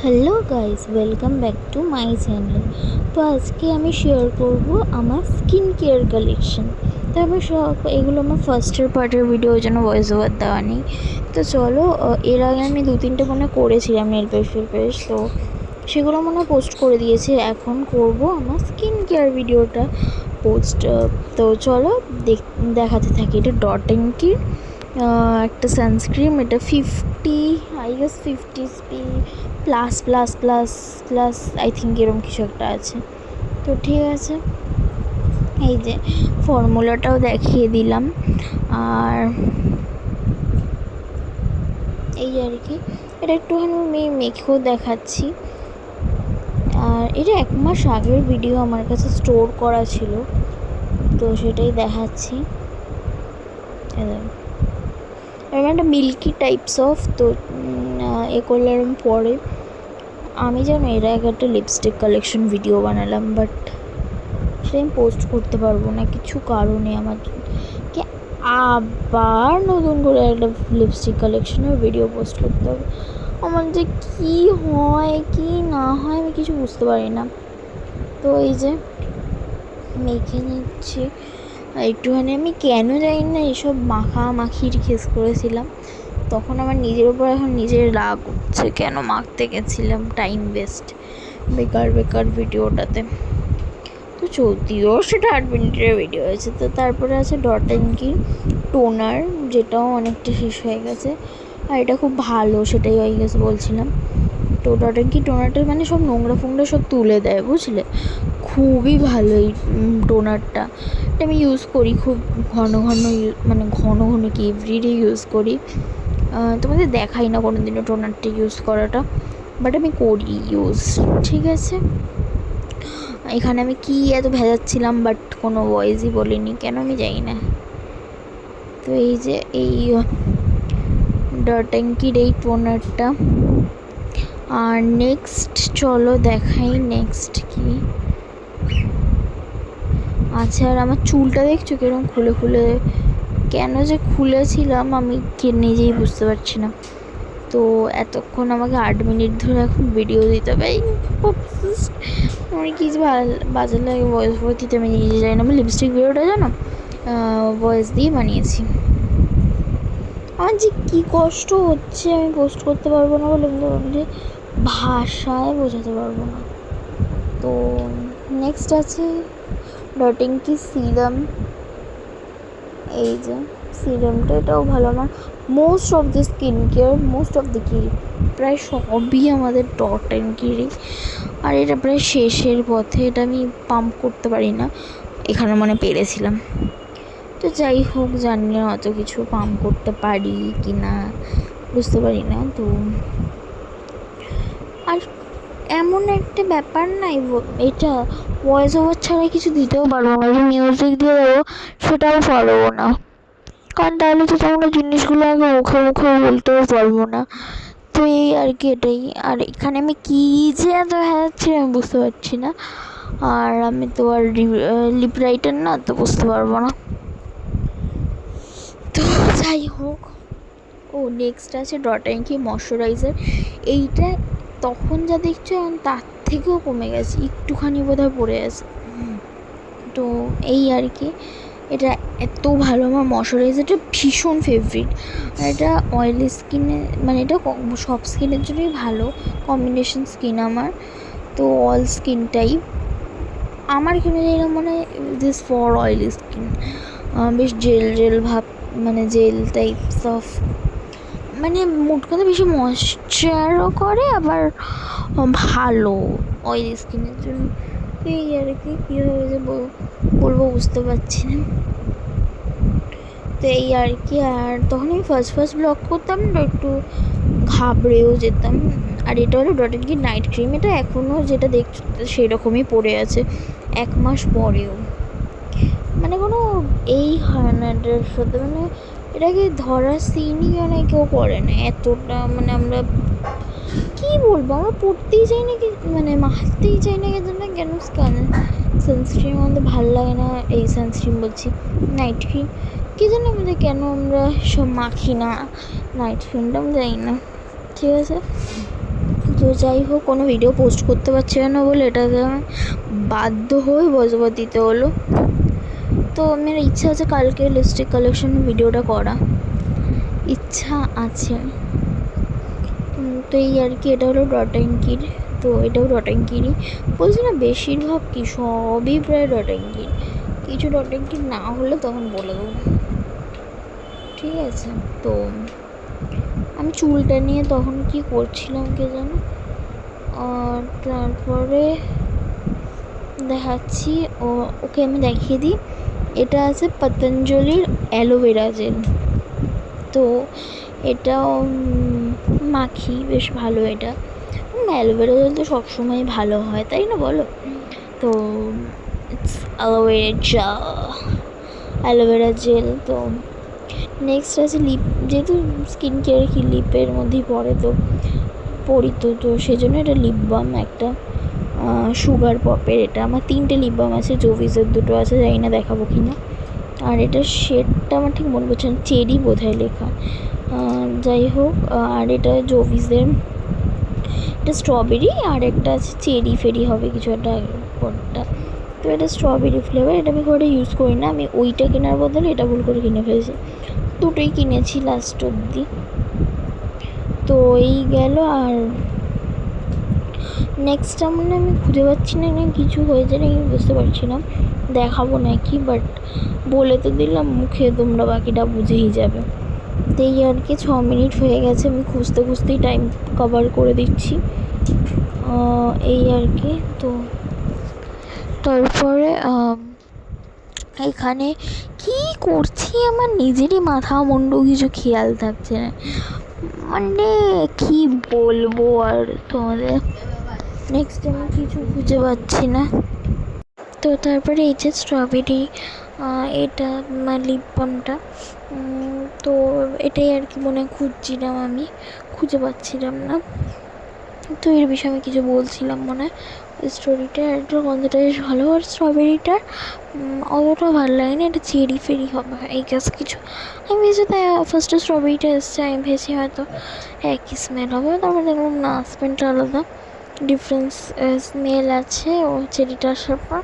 Hello guys, welcome back to my channel. তো আজকে আমি শেয়ার করব আমার স্কিন কেয়ার কালেকশন। তো আমি সব এগুলো আমার ফার্স্টের পার্টের ভিডিও, ওই জন্য ভয়েস ওভার দেওয়া নেই। তো চলো, এর আগে আমি 2-3টে মনে করেছিলাম নেল পেশ, তো সেগুলো মনে পোস্ট করে দিয়েছি। এখন করব আমার স্কিন কেয়ার ভিডিওটা পোস্ট। তো চলো দেখাতে থাকি। এটা ডট এন কি একটা সানস্ক্রিন। এটা 50, I guess 50 plus plus plus plus I think এরকম কিছু একটা আছে। তো ঠিক আছে, এই যে ফর্মুলাটাও দেখিয়ে দিলাম। আর এই আর কি, এটা একটুখানি আমি মেখেও দেখাচ্ছি। আর এটা 1 মাস আগের ভিডিও, আমার কাছে স্টোর করা ছিল, তো সেটাই দেখাচ্ছি। এরকম একটা মিল্কি টাইপস অফ। তো এ করলে এরকম পরে আমি যেন এর আগে একটা লিপস্টিক কালেকশন ভিডিও বানালাম, বাট সেটা আমি পোস্ট করতে পারবো না কিছু কারণে। আমাকে আবার নতুন করে একটা লিপস্টিক কালেকশনের ভিডিও পোস্ট করতে হবে। আমার যে কী হয় কি না হয় আমি কিছু বুঝতে পারি না। তো এই যে মেখে নিচ্ছি একটুখানি। আমি কেন জানি না এসব মাখামাখির কেস করেছিলাম, তখন আমার নিজের উপর এখন নিজের রাগ উঠছে, কেন মাখতে গেছিলাম, টাইম ওয়েস্ট, বেকার ভিডিওটাতে। তো যদিও সেটা 8 মিনিটের ভিডিও হয়েছে। তো তারপরে আছে ডট এন কি টোনার, যেটাও অনেকটা শেষ হয়ে গেছে, আর এটা খুব ভালো, সেটাই হয়ে গেছে বলছিলাম। তো ডট এন কি টোনারটা মানে সব নোংরা ফোংরা সব তুলে দেয়, বুঝলে, খুবই ভালো এই টোনারটা। এটা আমি ইউজ করি খুব ঘন মানে ঘন কি এভরিডে ইউজ করি। তোমাদের দেখাই না কোনো দিনও টোনারটা ইউজ করাটা, বাট আমি করি ইউজ, ঠিক আছে। এখানে আমি কি এত ভেজাচ্ছিলাম, বাট কোনো ভয়েসই বলিনি, কেন আমি জানি না। তো এই যে এই ডট এন কির এই টোনারটা। আর নেক্সট চলো দেখাই, নেক্সট কি আচ্ছা। আর আমার চুলটা দেখছো কিরকম খুলে, কেন যে খুলেছিলাম আমি নিজেই বুঝতে পারছি না। তো এতক্ষণ আমাকে 8 মিনিট ধরে এখন ভিডিও দিতে হবে। আমার কি যে বাজার লাগে ভয়েস দিতে, আমি নিজে জানি না। আমি লিপস্টিক ভিডিওটা জানো ভয়েস দিয়ে বানিয়েছি। আমার যে কী কষ্ট হচ্ছে, আমি পোস্ট করতে পারবো না বলে যে ভাষায় বোঝাতে পারবো না। তো নেক্সট আছে ডট এন কি সিরাম। এই যে সিরামটা, এটাও ভালো। আমার most of the skin care, প্রায় সবই আমাদের ডট এন কিরই। আর এটা প্রায় শেষের পথে, এটা আমি পাম্প করতে পারি না, এখানে মনে পেরেছিলাম। তো যাই হোক, জানি না অত কিছু পাম্প করতে পারি কি না, বুঝতে পারি না। তো আর এমন একটা ব্যাপার নাই, এটা ভয়েস ওভার ছাড়া কিছু দিতেও পারবো না, মিউজিক দিয়ে দেবো সেটাও পারবো না, কারণ তাহলে তো তোমরা জিনিসগুলো আগে মুখে বলতেও পারবো না। তো এই আর কি, এটাই। আর এখানে আমি কী যে এত হ্যাঁচ্ছি আমি বুঝতে পারছি না। আর আমি তো আর লিপ রাইটার না, তো বুঝতে পারবো না। তো যাই হোক, নেক্সট আছে ডট এন কি ময়শ্চারাইজার। এইটা তখন যা দেখছো এখন তার থেকেও কমে গেছে, একটুখানি বোধহয় পড়ে আছে। তো এই আর কি, এটা এত ভালো, আমার ময়শ্চারাইজারটা ভীষণ ফেভারিট। আর এটা অয়েলি স্কিনে, মানে এটা সব স্কিনের জন্যই ভালো, কম্বিনেশন স্কিন আমার। তো অল স্কিন টাইপ আমার কেন জানি না মনে হয় দিস ফর অয়েলি স্কিন। বেশ জেল ভাব, মানে জেল টাইপস অফ, মানে মোট কথা বেশি ময়েশ্চারও করে, আবার ভালো অয়েলি স্কিনের জন্য। এই আর কি, কীভাবে যে বলবো বুঝতে পারছি না। তো এই আর কি। আর তখন আমি ফার্স্ট ব্লগ করতাম না, একটু ঘাবড়েও যেতাম। আর এটা হলো ডট এন কি নাইট ক্রিম। এটা এখনও যেটা দেখছো সেরকমই পড়ে আছে 1 মাস পরেও, মানে কোনো এই হয় না এটার সাথে, মানে এটাকে ধরার সিনই মানে কেউ করে না এতটা, মানে আমরা কী বলবো, আমরা পড়তেই চাই না, কি মানে মাখতেই চাই না, কেন সানস্ক্রিন আমাদের ভালো লাগে না। এই সানস্ক্রিন বলছি, নাইট ক্রিম, কী জানি আমাদের কেন আমরা সব মাখি না নাইট ক্রিমটা, আমি জানি না, ঠিক আছে। তো যাই হোক, কোনো ভিডিও পোস্ট করতে পারছি না বলে এটাকে আমি বাধ্য হয়ে বজবজ দিতে হলো। তো আমার ইচ্ছা আছে কালকে লিপস্টিক কালেকশন ভিডিওটা করা, ইচ্ছা আছে। তো এই আর কি, এটা হলো ডট অ্যান্ড কির। তো এটাও ডট অ্যান্ড কিরই, বলছি না বেশিরভাগ কি সবই প্রায় ডট অ্যান্ড কির, কিছু ডট অ্যান্ড কির না হলে তখন বলে দেবো, ঠিক আছে। তো আমি চুলটা নিয়ে তখন কি করছিলাম কে জানো, তারপরে দেখাচ্ছি। ওকে আমি দেখিয়ে দিই, এটা আছে পতঞ্জলির অ্যালোভেরা জেল। তো এটাও মাখি, বেশ ভালো। এটা অ্যালোভেরা জেল তো সবসময় ভালো হয়, তাই না বলো? তো অ্যালোভেরা জেল। তো নেক্সট আছে লিপ, যেহেতু স্কিন কেয়ার কি লিপের মধ্যেই পড়ে, তো পড়ি তো সেই জন্য এটা লিপ বাম একটা সুগার পপের। এটা আমার 3টে লিপ বাম আছে, জোভিসের 2টো আছে, জানি না দেখাবো কি না। আর এটা শেডটা আমার ঠিক মনে পড়ছে না, চেরি বোধহয় লেখা, যাই হোক। আর এটা জোভিসের, এটা স্ট্রবেরি, আর একটা আছে চেরি ফেরি হবে কিছু একটা পরটা। তো এটা স্ট্রবেরি ফ্লেভার, এটা আমি খুব একটা ইউজ করি না, আমি ওইটা কেনার বদলে এটা ভুল করে কিনে ফেলেছি। দুটোই কিনেছি লাস্ট অবধি। তো এই গেল। আর নেক্সটটা মানে আমি খুঁজে পাচ্ছি না, কিছু হয়েছে নাকি বুঝতে পারছি না, দেখাবো নাকি, বাট বলে তো দিলাম মুখে, তোমরা বাকিটা বুঝেই যাবে। তো এই আর কি, 6 মিনিট হয়ে গেছে, আমি খুঁজতে খুঁজতেই টাইম কভার করে দিচ্ছি, এই আর কি। তো তারপরে এখানে কি করছি আমার নিজেরই মাথা মুন্ডু কিছু খেয়াল থাকছে না, মানে কি বলবো আর তোমাদের, নেক্সট আমি কিছু খুঁজে পাচ্ছি না। তো তারপরে এই যে স্ট্রবেরি, এটা লিপ বামটা, তো এটাই আর কি মনে খুঁজছিলাম, আমি খুঁজে পাচ্ছিলাম না। তো এর বিষয়ে আমি কিছু বলছিলাম মনে হয়, স্টোরিটা একটা গন্ধটা বেশ ভালো, আর স্ট্রবেরিটার অতটা ভালো লাগেনি, এটা চেরি ফেরি হবে এই গ্যাস কিছু। আমি ভেবেছি, তাই ফার্স্টে স্ট্রবেরিটা এসছে, আমি ভেবেছি হয়তো একই স্মেল হবে, তারপর দেখলাম না, স্মেলটা আলাদা, ডিফারেন্স স্মেল আছে ও চেরিটা আসার পর।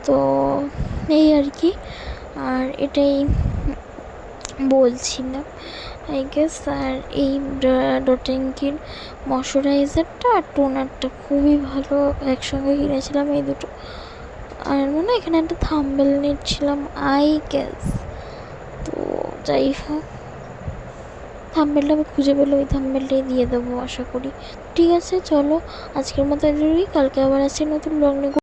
তো এই আর কি, আর এটাই বলছিলাম আই গেস। আর এই ডট অ্যান্ড কির ময়শ্চারাইজারটা আর টোনারটা খুবই ভালো, একসঙ্গে কিনেছিলাম এই দুটো। আর মানে এখানে একটা থাম্বনেল নিচ্ছিলাম আই গেস। তো যাই হোক, থাম্বনেলটা আমি খুঁজে পেলে ওই থাম্বনেলটাই দিয়ে দেবো আশা করি। ঠিক আছে, চলো আজকের মতো এতটুকুই, কালকে আবার আসছি নতুন ব্লগ নিয়ে।